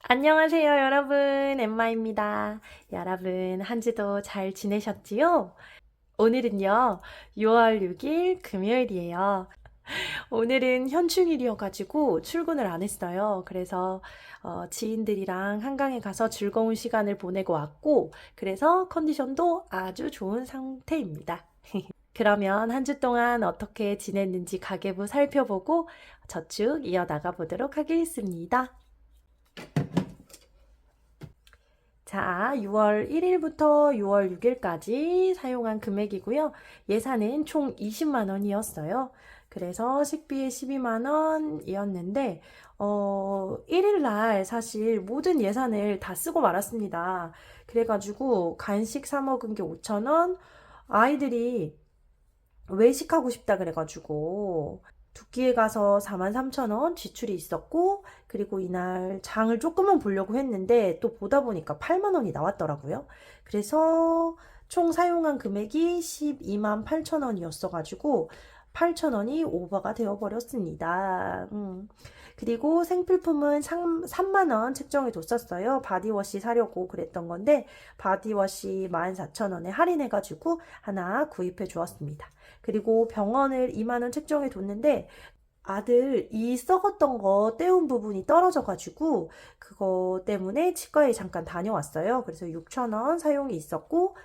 안녕하세요, 여러분. 엠마입니다. 여러분, 한 주도 잘 지내셨지요? 오늘은요, 6월 6일 금요일이에요. 오늘은 현충일이어가지고 출근을 안 했어요. 그래서 지인들이랑 한강에 가서 즐거운 시간을 보내고 왔고, 그래서 컨디션도 아주 좋은 상태입니다. 그러면 한 주 동안 어떻게 지냈는지 가계부 살펴보고 저축 이어나가 보도록 하겠습니다. 자, 6월 1일부터 6월 6일까지 사용한 금액이고요. 예산은 총 20만 원이었어요. 그래서 식비에 12만 원이었는데 1일 날 사실 모든 예산을 다 쓰고 말았습니다. 그래가지고 간식 사 먹은 게 5천 원, 아이들이 외식하고 싶다 그래가지고 두 끼에 가서 43,000원 지출이 있었고, 그리고 이날 장을 조금만 보려고 했는데 또 보다 보니까 8만 원이 나왔더라고요. 그래서 총 사용한 금액이 12만 8천 원이었어가지고 8천 원이 오버가 되어버렸습니다. 그리고 생필품은 3만 원 책정해 뒀었어요. 바디워시 사려고 그랬던 건데 바디워시 14,000원에 할인해가지고 하나 구입해 주었습니다. 그리고 병원을 2만 원 책정해 뒀는데 아들 이 썩었던 거 떼운 부분이 떨어져가지고 그거 때문에 치과에 잠깐 다녀왔어요. 그래서 6,000원 사용이 있었고,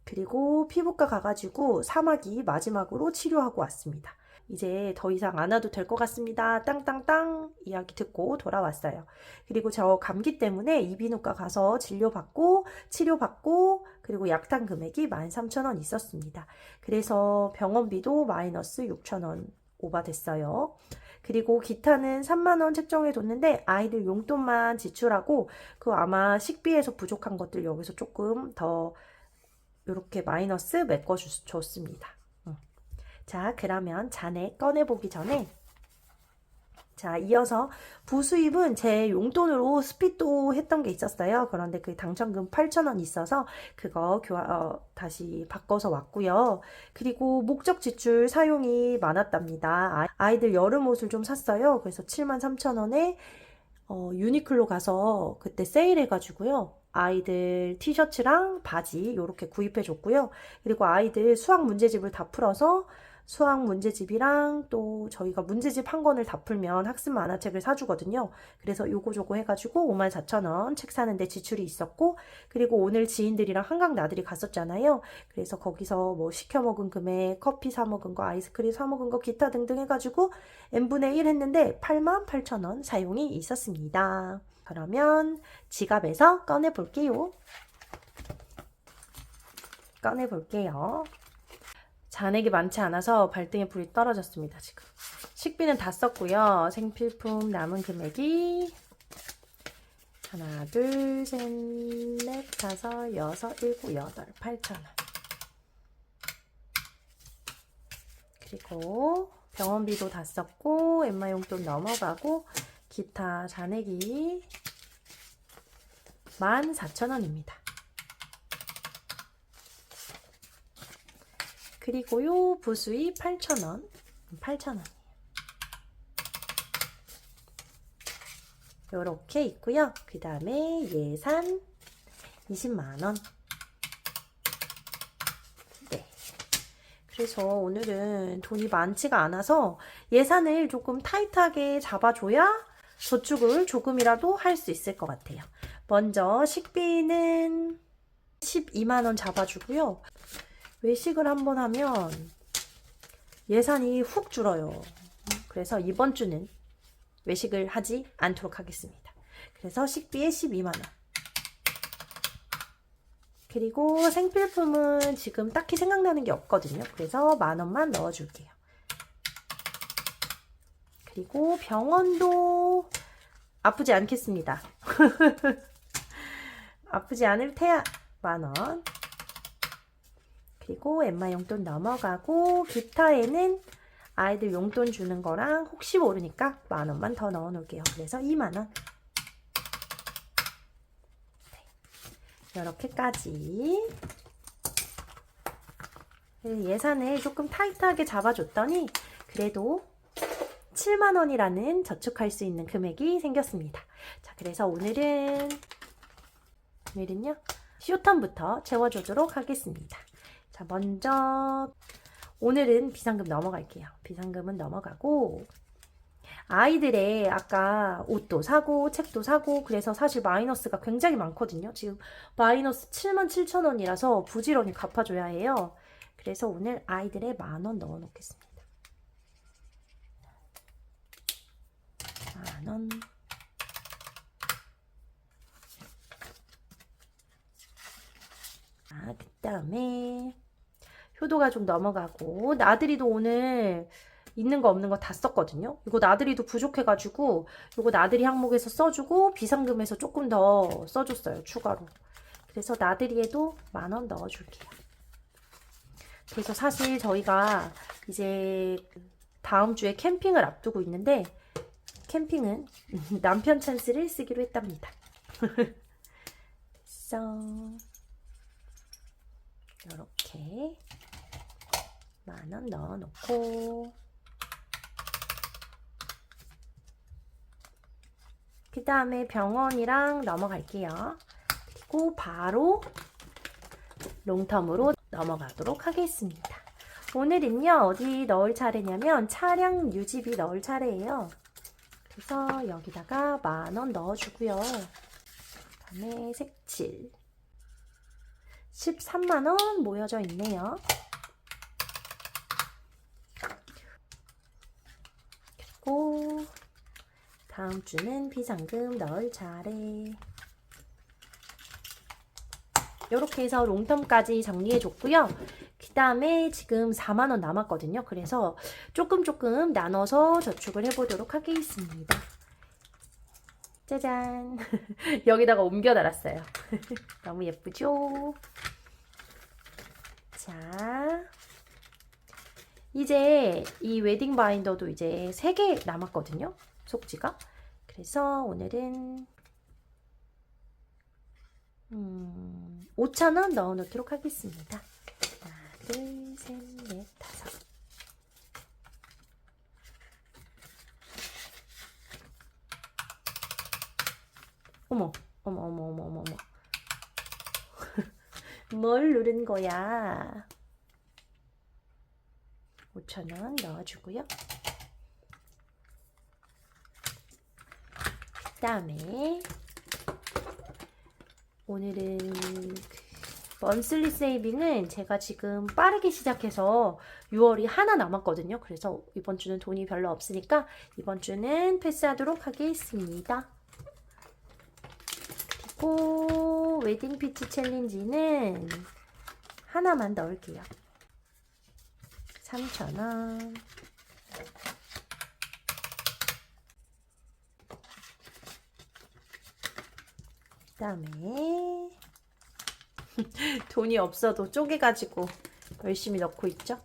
그리고 피부과 가가지고 사마귀 마지막으로 치료하고 왔습니다. 이제 더 이상 안 와도 될 것 같습니다. 땅땅땅 이야기 듣고 돌아왔어요. 그리고 저 감기 때문에 이비인후과 가서 진료받고 치료받고 그리고 약탕 금액이 13,000원 있었습니다. 그래서 병원비도 마이너스 6,000원 오바됐어요. 그리고 기타는 3만 원 책정해 뒀는데 아이들 용돈만 지출하고 그 아마 식비에서 부족한 것들 여기서 조금 더 이렇게 마이너스 메꿔줬습니다. 자, 그러면 잔액 꺼내보기 전에 자, 이어서 부수입은 제 용돈으로 스피또 했던 게 있었어요. 그런데 그 당첨금 8,000원 있어서 그거 다시 바꿔서 왔고요. 그리고 목적 지출 사용이 많았답니다. 아이들 여름 옷을 좀 샀어요. 그래서 73,000원에 유니클로 가서 그때 세일해가지고요. 아이들 티셔츠랑 바지 이렇게 구입해 줬고요. 그리고 아이들 수학 문제집을 다 풀어서 수학 문제집이랑 또 저희가 문제집 한 권을 다 풀면 학습 만화책을 사주거든요. 그래서 요거 저거 해가지고 54,000원 책 사는데 지출이 있었고, 그리고 오늘 지인들이랑 한강 나들이 갔었잖아요. 그래서 거기서 뭐 시켜 먹은 금액, 커피 사 먹은 거, 아이스크림 사 먹은 거, 기타 등등 해가지고 n분의 1 했는데 88,000원 사용이 있었습니다. 그러면 지갑에서 꺼내볼게요. 꺼내볼게요. 잔액이 많지 않아서 발등에 불이 떨어졌습니다, 지금. 식비는 다 썼고요. 생필품 남은 금액이 하나, 둘, 셋, 넷, 다섯, 여섯, 일곱, 여덟, 8,000원. 그리고 병원비도 다 썼고 엠마 용돈 넘어가고 기타 잔액이 14,000원입니다. 그리고요 부수입 8,000원. 8,000원. 요렇게 있고요. 그 다음에 예산 20만원. 네. 그래서 오늘은 돈이 많지가 않아서 예산을 조금 타이트하게 잡아줘야 저축을 조금이라도 할 수 있을 것 같아요. 먼저 식비는 12만원 잡아주고요. 외식을 한번 하면 예산이 훅 줄어요. 그래서 이번 주는 외식을 하지 않도록 하겠습니다. 그래서 식비에 12만원. 그리고 생필품은 지금 딱히 생각나는 게 없거든요. 그래서 만원만 넣어줄게요. 그리고 병원도 아프지 않겠습니다. 아프지 않을 테야. 만원. 그리고 엠마 용돈 넘어가고 기타에는 아이들 용돈 주는 거랑 혹시 모르니까 만원만 더 넣어 놓을게요. 그래서 2만원. 네. 이렇게까지 예산을 조금 타이트하게 잡아줬더니 그래도 7만원이라는 저축할 수 있는 금액이 생겼습니다. 자, 그래서 오늘은요 쇼텀부터 채워주도록 하겠습니다. 자, 먼저 오늘은 비상금 넘어갈게요. 비상금은 넘어가고 아이들의 아까 옷도 사고 책도 사고 그래서 사실 마이너스가 굉장히 많거든요. 지금 마이너스 77,000원이라서 부지런히 갚아줘야 해요. 그래서 오늘 아이들의 10,000원 넣어 놓겠습니다. 10,000원. 그 다음에 효도가 좀 넘어가고 나들이도 오늘 있는 거 없는 거 다 썼거든요. 이거 나들이도 부족해가지고 이거 나들이 항목에서 써주고 비상금에서 조금 더 써줬어요. 추가로. 그래서 나들이에도 10,000원 넣어줄게요. 그래서 사실 저희가 이제 다음 주에 캠핑을 앞두고 있는데 캠핑은 남편 찬스를 쓰기로 했답니다. 그래서 이렇게 10,000원 넣어놓고 그 다음에 병원이랑 넘어갈게요. 그리고 바로 롱텀으로 넘어가도록 하겠습니다. 오늘은요 어디 넣을 차례냐면 차량 유지비 넣을 차례예요. 그래서 여기다가 10,000원 넣어주고요. 그 다음에 색칠 130,000원 모여져 있네요. 그리고 다음 주는 비상금 넣을 차례. 이렇게 해서 롱텀까지 정리해 줬고요. 그 다음에 지금 40,000원 남았거든요. 그래서 조금 나눠서 저축을 해보도록 하겠습니다. 짜잔. 여기다가 옮겨 달았어요. 너무 예쁘죠? 자, 이제 이 웨딩 바인더도 이제 3개 남았거든요. 속지가. 그래서 오늘은 5,000원 넣어 놓도록 하겠습니다. 하나, 둘, 셋, 넷, 다섯. 어머. 뭘 누른 거야? 5,000원 넣어주고요. 그 다음에 오늘은 먼슬리 세이빙은 제가 지금 빠르게 시작해서 6월이 하나 남았거든요. 그래서 이번 주는 돈이 별로 없으니까 이번 주는 패스하도록 하겠습니다. 그리고 웨딩 피치 챌린지는 하나만 넣을게요. 3,000원. 그 다음에 돈이 없어도 쪼개가지고 열심히 넣고 있죠.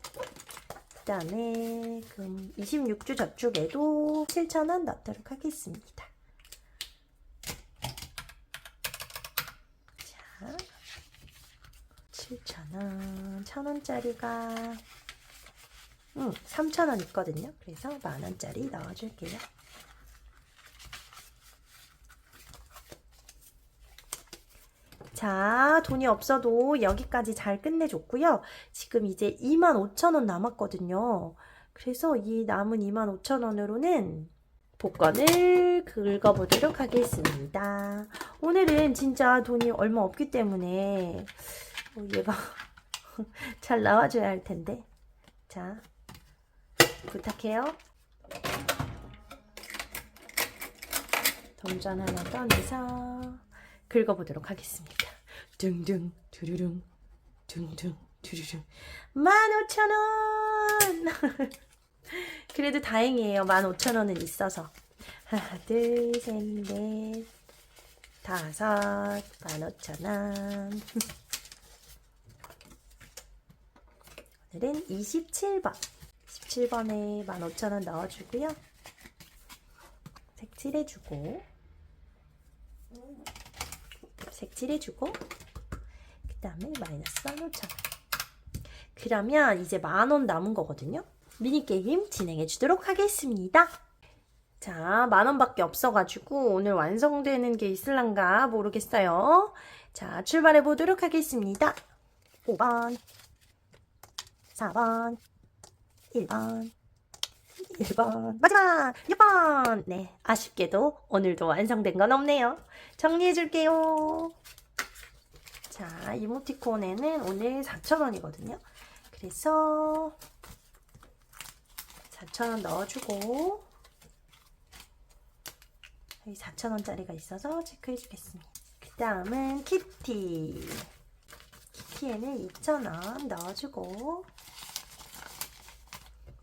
그 다음에 그럼 26주 저축에도 7,000원 넣도록 하겠습니다. 자, 7,000원, 1,000원짜리가 3,000원 있거든요. 그래서 10,000원짜리 넣어줄게요. 자, 돈이 없어도 여기까지 잘 끝내줬고요. 지금 이제 25,000원 남았거든요. 그래서 이 남은 25,000원으로는 복권을 긁어보도록 하겠습니다. 오늘은 진짜 돈이 얼마 없기 때문에 얘가 잘 나와줘야 할 텐데. 자, 부탁해요. 동전 하나 꺼내서 긁어보도록 하겠습니다. 둥둥 두루룽 둥둥 두루룽 15,000원. 그래도 다행이에요. 15,000원은 있어서. 하나 둘 셋 넷 다섯 15,000원. 오늘은 27번 17번에 15,000원 넣어주고요. 색칠해주고 색칠해주고 그 다음에 마이너스 15,000원. 그러면 이제 10,000원 남은 거거든요. 미니게임 진행해 주도록 하겠습니다. 자, 10,000원밖에 없어가지고 오늘 완성되는 게 있을란가 모르겠어요. 자, 출발해 보도록 하겠습니다. 5번, 4번, 1번, 1번, 마지막 6번. 네, 아쉽게도 오늘도 완성된 건 없네요. 정리해 줄게요. 자, 이모티콘에는 오늘 4,000원이거든요. 그래서 4,000원 넣어주고 여기 4,000원짜리가 있어서 체크해 주겠습니다. 그 다음은 키티. 키티에는 2,000원 넣어주고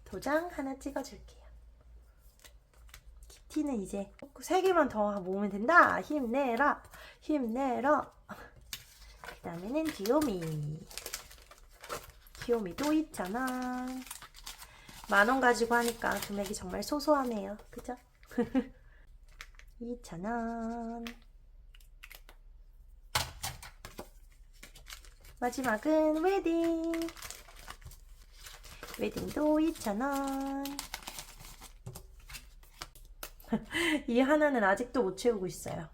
도장 하나 찍어줄게요. 키티는 이제 3개만 더 모으면 된다. 힘내라. 힘내라. 그 다음에는 귀요미. 귀요미도 2,000원. 10,000원 가지고 하니까 금액이 정말 소소하네요. 그죠? 2,000원. 마지막은 웨딩. 웨딩도 2,000원. 이 하나는 아직도 못 채우고 있어요.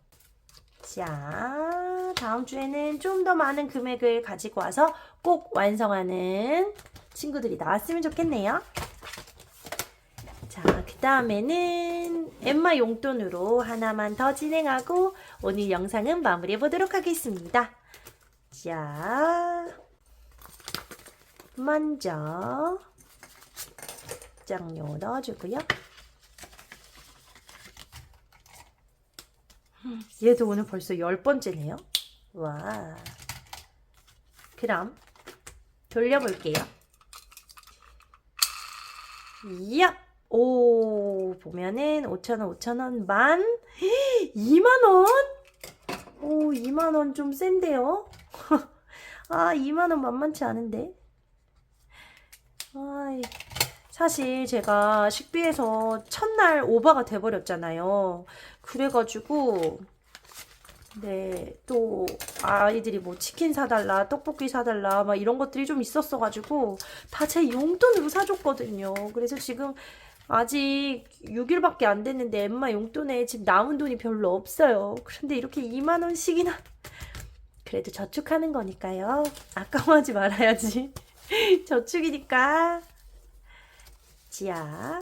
자, 다음 주에는 좀 더 많은 금액을 가지고 와서 꼭 완성하는 친구들이 나왔으면 좋겠네요. 자, 그 다음에는 엠마 용돈으로 하나만 더 진행하고 오늘 영상은 마무리해 보도록 하겠습니다. 자, 먼저 장료 넣어주고요. 얘도 오늘 벌써 10번째네요. 와. 그럼 돌려볼게요. 이야! 오, 보면은 5,000원, 5,000원, 20,000원? 오, 20,000원 좀 센데요? 아, 20,000원 만만치 않은데? 아이, 사실 제가 식비에서 첫날 오버가 돼버렸잖아요. 그래가지고 네, 또 아이들이 뭐 치킨 사달라, 떡볶이 사달라 막 이런 것들이 좀 있었어가지고 다 제 용돈으로 사줬거든요. 그래서 지금 아직 6일밖에 안 됐는데 엠마 용돈에 지금 남은 돈이 별로 없어요. 그런데 이렇게 20,000원씩이나 그래도 저축하는 거니까요. 아까워하지 말아야지. 저축이니까. 지야.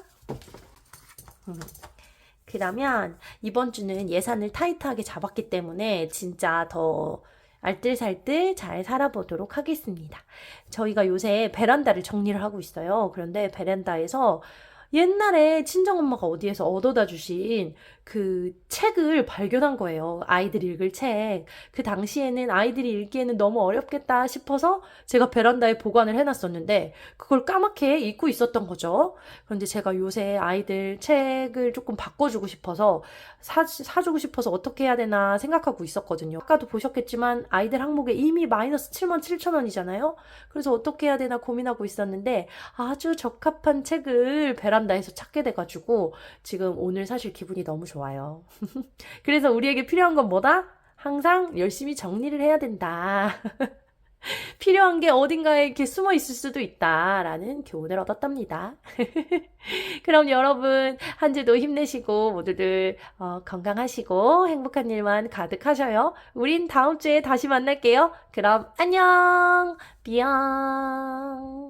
그러면 이번 주는 예산을 타이트하게 잡았기 때문에 진짜 더 알뜰살뜰 잘 살아보도록 하겠습니다. 저희가 요새 베란다를 정리를 하고 있어요. 그런데 베란다에서 옛날에 친정엄마가 어디에서 얻어다 주신 그 책을 발견한 거예요. 아이들이 읽을 책. 그 당시에는 아이들이 읽기에는 너무 어렵겠다 싶어서 제가 베란다에 보관을 해놨었는데 그걸 까맣게 잊고 있었던 거죠. 그런데 제가 요새 아이들 책을 조금 바꿔주고 싶어서 사주고 싶어서 어떻게 해야 되나 생각하고 있었거든요. 아까도 보셨겠지만 아이들 항목에 이미 마이너스 77,000원이잖아요. 그래서 어떻게 해야 되나 고민하고 있었는데 아주 적합한 책을 베란다에서 찾게 돼가지고 지금 오늘 사실 기분이 너무 좋아요. 그래서 우리에게 필요한 건 뭐다? 항상 열심히 정리를 해야 된다. 필요한 게 어딘가에 이렇게 숨어 있을 수도 있다라는 교훈을 얻었답니다. 그럼 여러분 한 주도 힘내시고 모두들 건강하시고 행복한 일만 가득하셔요. 우린 다음 주에 다시 만날게요. 그럼 안녕. 삐용.